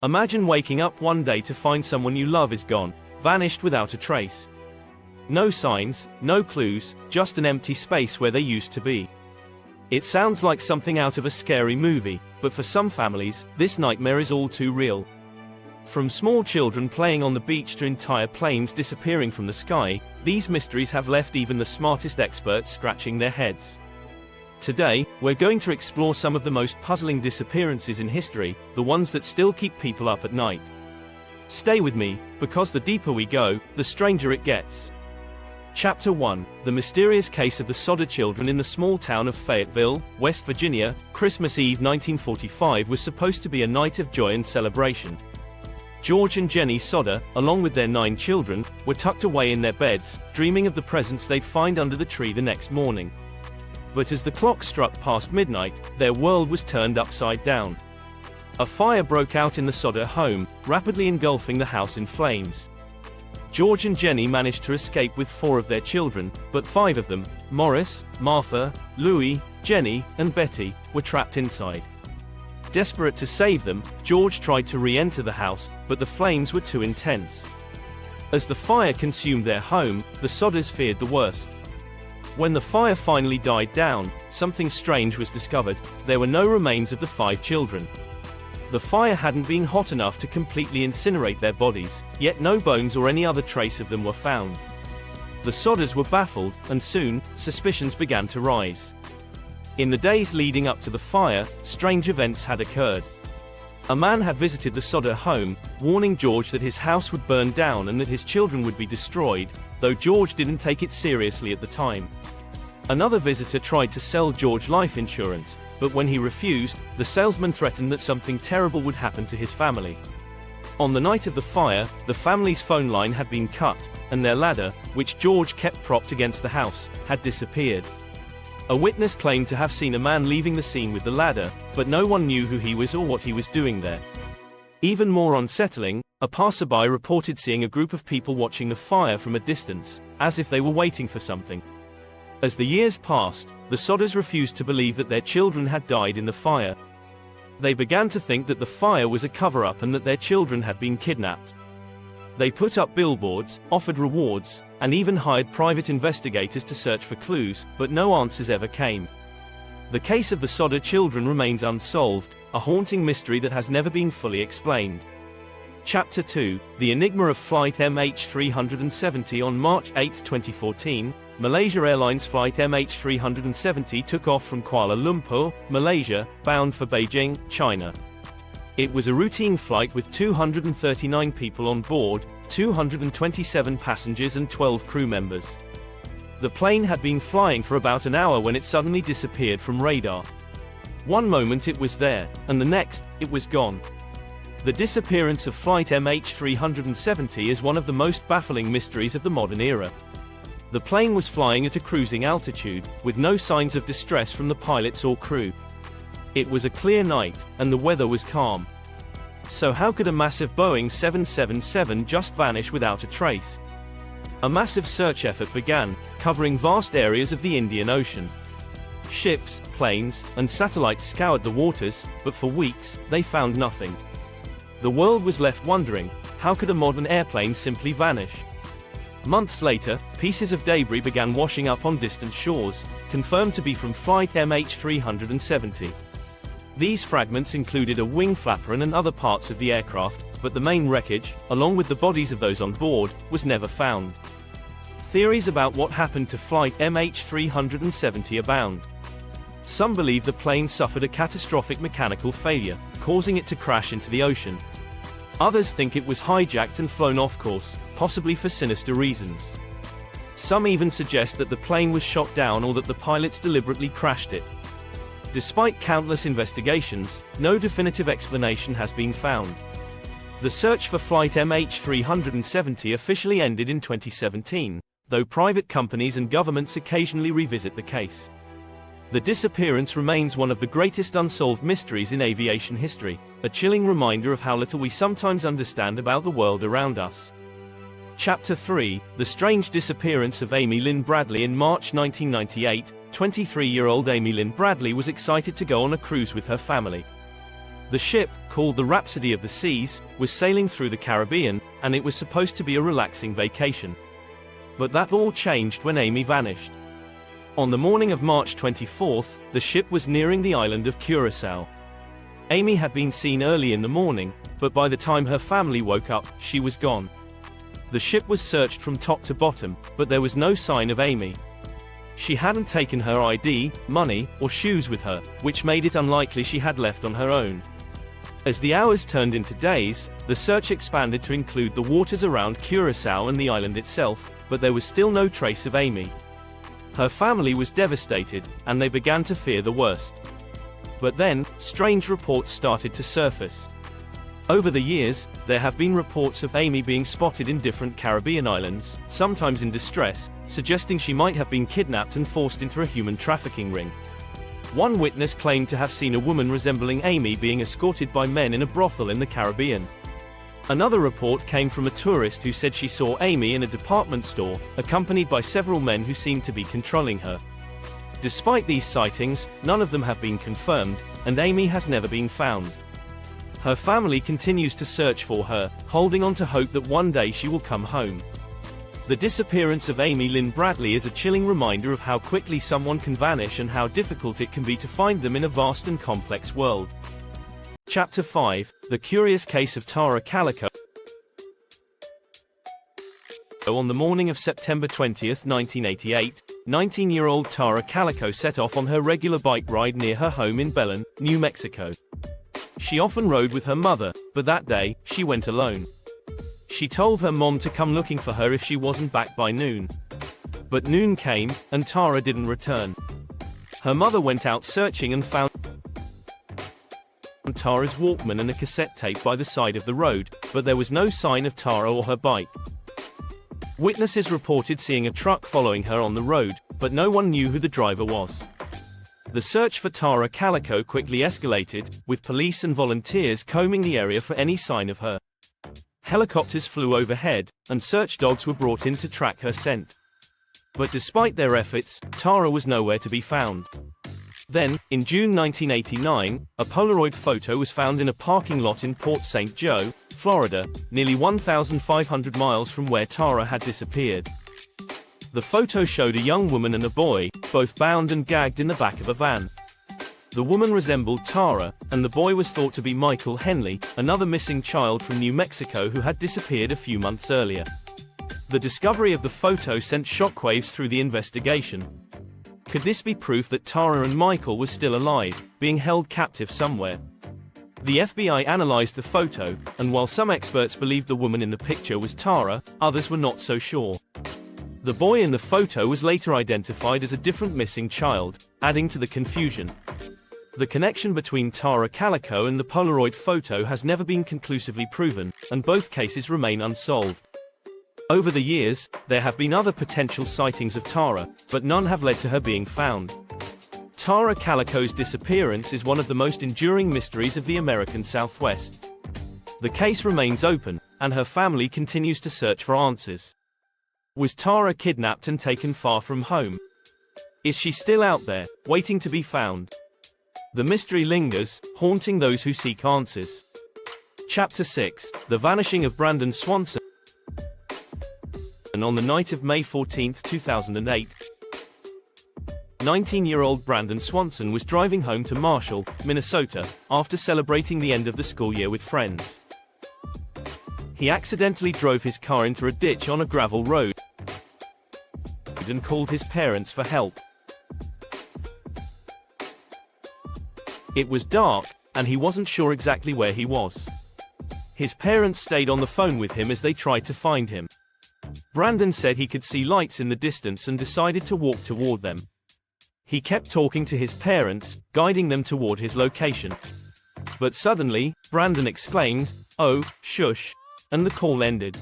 Imagine waking up one day to find someone you love is gone, vanished without a trace. No signs, no clues, just an empty space where they used to be. It sounds like something out of a scary movie, but for some families, this nightmare is all too real. From small children playing on the beach to entire planes disappearing from the sky, these mysteries have left even the smartest experts scratching their heads. Today, we're going to explore some of the most puzzling disappearances in history, the ones that still keep people up at night. Stay with me, because the deeper we go, the stranger it gets. Chapter 1: The Mysterious Case of the Sodder Children. In the small town of Fayetteville, West Virginia, Christmas Eve 1945 was supposed to be a night of joy and celebration. George and Jenny Sodder, along with their 9 children, were tucked away in their beds, dreaming of the presents they'd find under the tree the next morning. But as the clock struck past midnight, their world was turned upside down. A fire broke out in the Sodder home, rapidly engulfing the house in flames. George and Jenny managed to escape with 4 of their children, but 5 of them, Morris, Martha, Louis, Jenny, and Betty, were trapped inside. Desperate to save them, George tried to re-enter the house, but the flames were too intense. As the fire consumed their home, the Sodders feared the worst. When the fire finally died down, something strange was discovered: there were no remains of the 5 children. The fire hadn't been hot enough to completely incinerate their bodies, yet no bones or any other trace of them were found. The Sodders were baffled, and soon, suspicions began to rise. In the days leading up to the fire, strange events had occurred. A man had visited the Sodder home, warning George that his house would burn down and that his children would be destroyed, though George didn't take it seriously at the time. Another visitor tried to sell George life insurance, but when he refused, the salesman threatened that something terrible would happen to his family. On the night of the fire, the family's phone line had been cut, and their ladder, which George kept propped against the house, had disappeared. A witness claimed to have seen a man leaving the scene with the ladder, but no one knew who he was or what he was doing there. Even more unsettling, a passerby reported seeing a group of people watching the fire from a distance, as if they were waiting for something. As the years passed, the Sodders refused to believe that their children had died in the fire. They began to think that the fire was a cover-up and that their children had been kidnapped. They put up billboards, offered rewards, and even hired private investigators to search for clues, but no answers ever came. The case of the Sodder children remains unsolved, a haunting mystery that has never been fully explained. Chapter 2: The Enigma of Flight MH370. On March 8, 2014, Malaysia Airlines Flight MH370 took off from Kuala Lumpur, Malaysia, bound for Beijing, China. It was a routine flight with 239 people on board, 227 passengers and 12 crew members. The plane had been flying for about an hour when it suddenly disappeared from radar. One moment it was there, and the next, it was gone. The disappearance of Flight MH370 is one of the most baffling mysteries of the modern era. The plane was flying at a cruising altitude, with no signs of distress from the pilots or crew. It was a clear night, and the weather was calm. So how could a massive Boeing 777 just vanish without a trace? A massive search effort began, covering vast areas of the Indian Ocean. Ships, planes, and satellites scoured the waters, but for weeks, they found nothing. The world was left wondering, how could a modern airplane simply vanish? Months later, pieces of debris began washing up on distant shores, confirmed to be from Flight MH370. These fragments included a wing flapper and other parts of the aircraft, but the main wreckage, along with the bodies of those on board, was never found. Theories about what happened to Flight MH370 abound. Some believe the plane suffered a catastrophic mechanical failure, causing it to crash into the ocean. Others think it was hijacked and flown off course, possibly for sinister reasons. Some even suggest that the plane was shot down or that the pilots deliberately crashed it. Despite countless investigations, no definitive explanation has been found. The search for Flight MH370 officially ended in 2017, though private companies and governments occasionally revisit the case. The disappearance remains one of the greatest unsolved mysteries in aviation history, a chilling reminder of how little we sometimes understand about the world around us. Chapter 3: The Strange Disappearance of Amy Lynn Bradley. In March 1998, 23-year-old Amy Lynn Bradley was excited to go on a cruise with her family. The ship, called the Rhapsody of the Seas, was sailing through the Caribbean, and it was supposed to be a relaxing vacation. But that all changed when Amy vanished. On the morning of March 24th, the ship was nearing the island of Curaçao. Amy had been seen early in the morning, but by the time her family woke up, she was gone. The ship was searched from top to bottom, but there was no sign of Amy. She hadn't taken her ID, money, or shoes with her, which made it unlikely she had left on her own. As the hours turned into days, the search expanded to include the waters around Curaçao and the island itself, but there was still no trace of Amy. Her family was devastated, and they began to fear the worst. But then, strange reports started to surface. Over the years, there have been reports of Amy being spotted in different Caribbean islands, sometimes in distress, suggesting she might have been kidnapped and forced into a human trafficking ring. One witness claimed to have seen a woman resembling Amy being escorted by men in a brothel in the Caribbean. Another report came from a tourist who said she saw Amy in a department store, accompanied by several men who seemed to be controlling her. Despite these sightings, none of them have been confirmed, and Amy has never been found. Her family continues to search for her, holding on to hope that one day she will come home. The disappearance of Amy Lynn Bradley is a chilling reminder of how quickly someone can vanish and how difficult it can be to find them in a vast and complex world. Chapter 5: The Curious Case of Tara Calico. On the morning of September 20, 1988, 19-year-old Tara Calico set off on her regular bike ride near her home in Belen, New Mexico. She often rode with her mother, but that day, she went alone. She told her mom to come looking for her if she wasn't back by noon. But noon came, and Tara didn't return. Her mother went out searching and found Tara's Walkman and a cassette tape by the side of the road, but there was no sign of Tara or her bike. Witnesses reported seeing a truck following her on the road, but no one knew who the driver was. The search for Tara Calico quickly escalated, with police and volunteers combing the area for any sign of her. Helicopters flew overhead, and search dogs were brought in to track her scent. But despite their efforts, Tara was nowhere to be found. Then, in June 1989, a Polaroid photo was found in a parking lot in Port St. Joe, Florida, nearly 1,500 miles from where Tara had disappeared. The photo showed a young woman and a boy, both bound and gagged in the back of a van. The woman resembled Tara, and the boy was thought to be Michael Henley, another missing child from New Mexico who had disappeared a few months earlier. The discovery of the photo sent shockwaves through the investigation. Could this be proof that Tara and Michael were still alive, being held captive somewhere? The FBI analyzed the photo, and while some experts believed the woman in the picture was Tara, others were not so sure. The boy in the photo was later identified as a different missing child, adding to the confusion. The connection between Tara Calico and the Polaroid photo has never been conclusively proven, and both cases remain unsolved. Over the years, there have been other potential sightings of Tara, but none have led to her being found. Tara Calico's disappearance is one of the most enduring mysteries of the American Southwest. The case remains open, and her family continues to search for answers. Was Tara kidnapped and taken far from home? Is she still out there, waiting to be found? The mystery lingers, haunting those who seek answers. Chapter 6: The Vanishing of Brandson Swanson. On the night of May 14, 2008, 19-year-old Brandson Swanson was driving home to Marshall, Minnesota, after celebrating the end of the school year with friends. He accidentally drove his car into a ditch on a gravel road and called his parents for help. It was dark, and he wasn't sure exactly where he was. His parents stayed on the phone with him as they tried to find him. Brandon said he could see lights in the distance and decided to walk toward them. He kept talking to his parents, guiding them toward his location. But suddenly, Brandon exclaimed, "Oh, shush," and the call ended.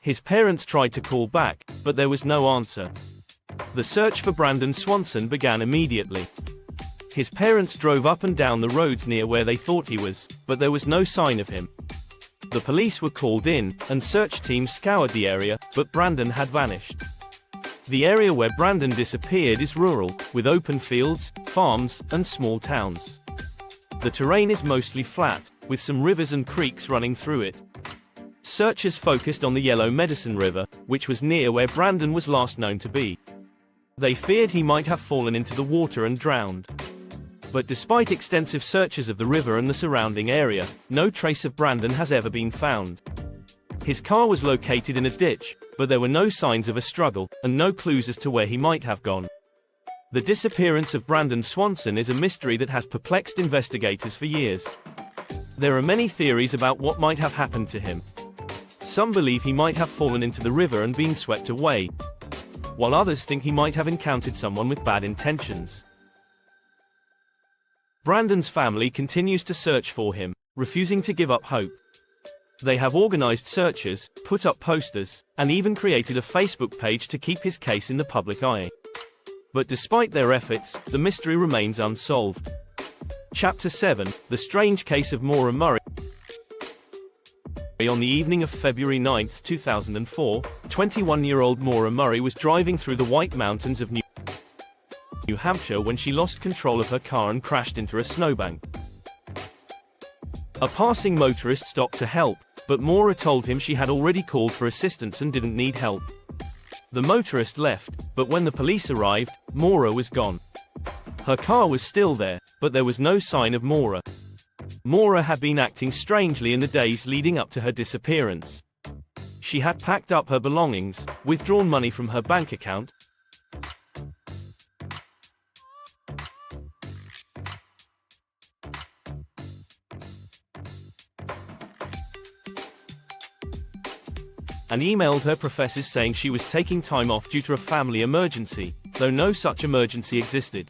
His parents tried to call back, but there was no answer. The search for Brandson Swanson began immediately. His parents drove up and down the roads near where they thought he was, but there was no sign of him. The police were called in, and search teams scoured the area, but Brandon had vanished. The area where Brandon disappeared is rural, with open fields, farms, and small towns. The terrain is mostly flat, with some rivers and creeks running through it. Searchers focused on the Yellow Medicine River, which was near where Brandon was last known to be. They feared he might have fallen into the water and drowned. But despite extensive searches of the river and the surrounding area, no trace of Brandon has ever been found. His car was located in a ditch, but there were no signs of a struggle, and no clues as to where he might have gone. The disappearance of Brandon Swanson is a mystery that has perplexed investigators for years. There are many theories about what might have happened to him. Some believe he might have fallen into the river and been swept away, while others think he might have encountered someone with bad intentions. Brandon's family continues to search for him, refusing to give up hope. They have organized searches, put up posters, and even created a Facebook page to keep his case in the public eye. But despite their efforts, the mystery remains unsolved. Chapter 7: The Strange Case of Maura Murray. On the evening of February 9, 2004, 21-year-old Maura Murray was driving through the White Mountains of New Hampshire when she lost control of her car and crashed into a snowbank. A passing motorist stopped to help, but Maura told him she had already called for assistance and didn't need help. The motorist left, but when the police arrived, Maura was gone. Her car was still there, but there was no sign of Maura. Maura had been acting strangely in the days leading up to her disappearance. She had packed up her belongings, withdrawn money from her bank account, and emailed her professors saying she was taking time off due to a family emergency, though no such emergency existed.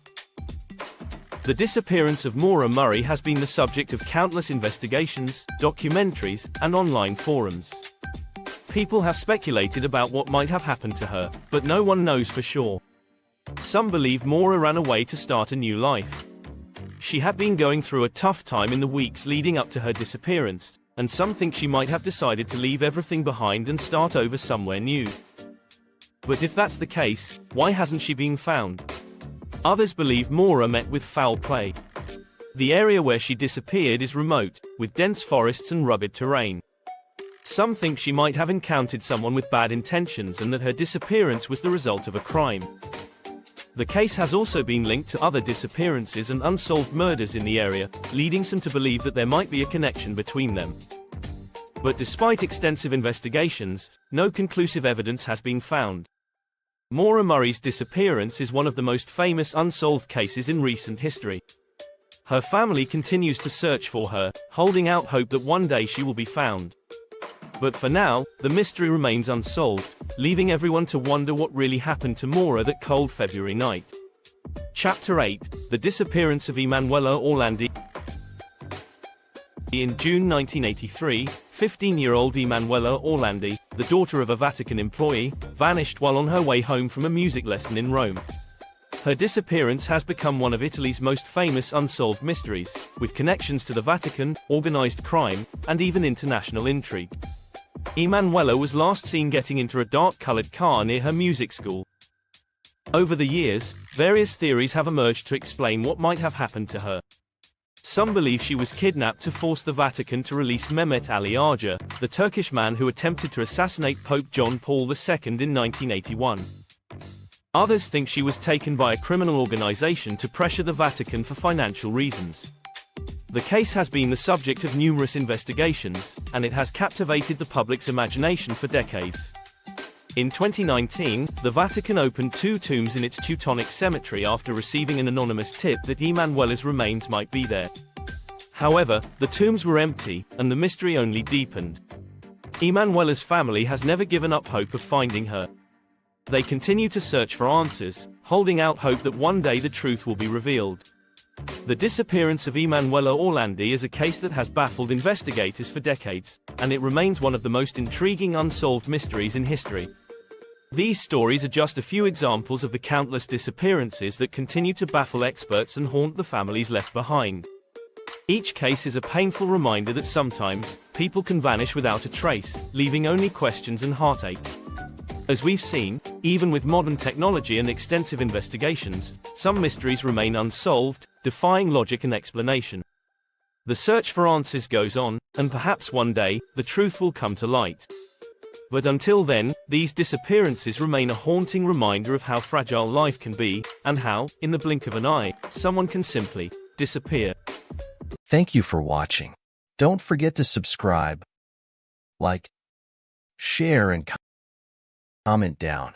The disappearance of Maura Murray has been the subject of countless investigations, documentaries, and online forums. People have speculated about what might have happened to her, but no one knows for sure. Some believe Maura ran away to start a new life. She had been going through a tough time in the weeks leading up to her disappearance, and some think she might have decided to leave everything behind and start over somewhere new. But if that's the case, why hasn't she been found? Others believe Maura met with foul play. The area where she disappeared is remote, with dense forests and rugged terrain. Some think she might have encountered someone with bad intentions and that her disappearance was the result of a crime. The case has also been linked to other disappearances and unsolved murders in the area, leading some to believe that there might be a connection between them. But despite extensive investigations, no conclusive evidence has been found. Maura Murray's disappearance is one of the most famous unsolved cases in recent history. Her family continues to search for her, holding out hope that one day she will be found. But for now, the mystery remains unsolved, leaving everyone to wonder what really happened to Maura that cold February night. Chapter 8: The Disappearance of Emmanuela Orlandi. In June 1983, 15-year-old Emmanuela Orlandi, the daughter of a Vatican employee, vanished while on her way home from a music lesson in Rome. Her disappearance has become one of Italy's most famous unsolved mysteries, with connections to the Vatican, organized crime, and even international intrigue. Emmanuela was last seen getting into a dark-colored car near her music school. Over the years, various theories have emerged to explain what might have happened to her. Some believe she was kidnapped to force the Vatican to release Mehmet Ali Ağca, the Turkish man who attempted to assassinate Pope John Paul II in 1981. Others think she was taken by a criminal organization to pressure the Vatican for financial reasons. The case has been the subject of numerous investigations, and it has captivated the public's imagination for decades. In 2019, the Vatican opened 2 tombs in its Teutonic cemetery after receiving an anonymous tip that Emmanuela's remains might be there. However, the tombs were empty, and the mystery only deepened. Emmanuela's family has never given up hope of finding her. They continue to search for answers, holding out hope that one day the truth will be revealed. The disappearance of Emmanuela Orlandi is a case that has baffled investigators for decades, and it remains one of the most intriguing unsolved mysteries in history. These stories are just a few examples of the countless disappearances that continue to baffle experts and haunt the families left behind. Each case is a painful reminder that sometimes, people can vanish without a trace, leaving only questions and heartache. As we've seen, even with modern technology and extensive investigations, some mysteries remain unsolved, defying logic and explanation. The search for answers goes on, and perhaps one day, the truth will come to light. But until then, these disappearances remain a haunting reminder of how fragile life can be, and how, in the blink of an eye, someone can simply disappear. Thank you for watching. Don't forget to subscribe, like, share, and comment down.